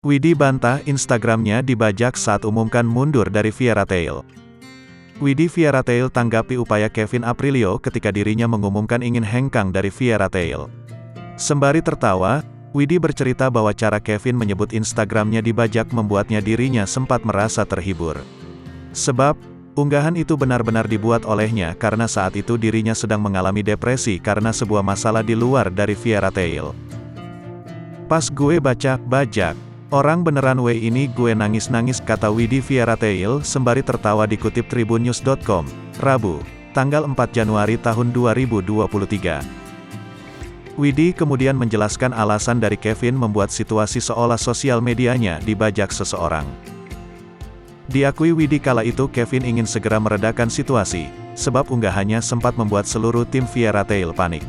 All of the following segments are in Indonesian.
Widi bantah Instagramnya dibajak saat umumkan mundur dari Fairytale. Widi Fairytale tanggapi upaya Kevin Aprilio ketika dirinya mengumumkan ingin hengkang dari Fairytale. Sembari tertawa, Widi bercerita bahwa cara Kevin menyebut Instagramnya dibajak membuatnya dirinya sempat merasa terhibur. Sebab, unggahan itu benar-benar dibuat olehnya karena saat itu dirinya sedang mengalami depresi karena sebuah masalah di luar dari Fairytale. Pas gue baca, bajak. Orang beneran weh ini gue nangis-nangis, kata Widi Fairytale sembari tertawa dikutip tribunnews.com, Rabu, tanggal 4 Januari tahun 2023. Widi kemudian menjelaskan alasan dari Kevin membuat situasi seolah sosial medianya dibajak seseorang. Diakui Widi kala itu Kevin ingin segera meredakan situasi, sebab unggahannya sempat membuat seluruh tim Fairytale panik.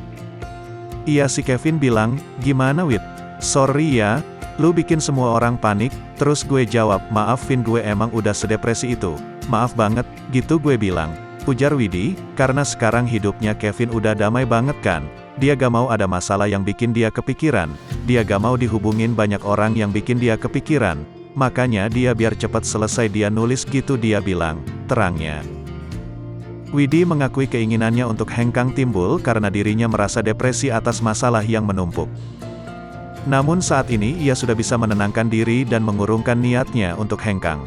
Iya si Kevin bilang, gimana Wid? Sorry ya, lu bikin semua orang panik. Terus gue jawab, maaf Vin, gue emang udah sedepresi itu. Maaf banget, gitu gue bilang. Ujar Widi, karena sekarang hidupnya Kevin udah damai banget kan. Dia gak mau ada masalah yang bikin dia kepikiran. Dia gak mau dihubungin banyak orang yang bikin dia kepikiran. Makanya dia biar cepat selesai dia nulis gitu, dia bilang, terangnya. Widi mengakui keinginannya untuk hengkang timbul karena dirinya merasa depresi atas masalah yang menumpuk. Namun saat ini ia sudah bisa menenangkan diri dan mengurungkan niatnya untuk hengkang.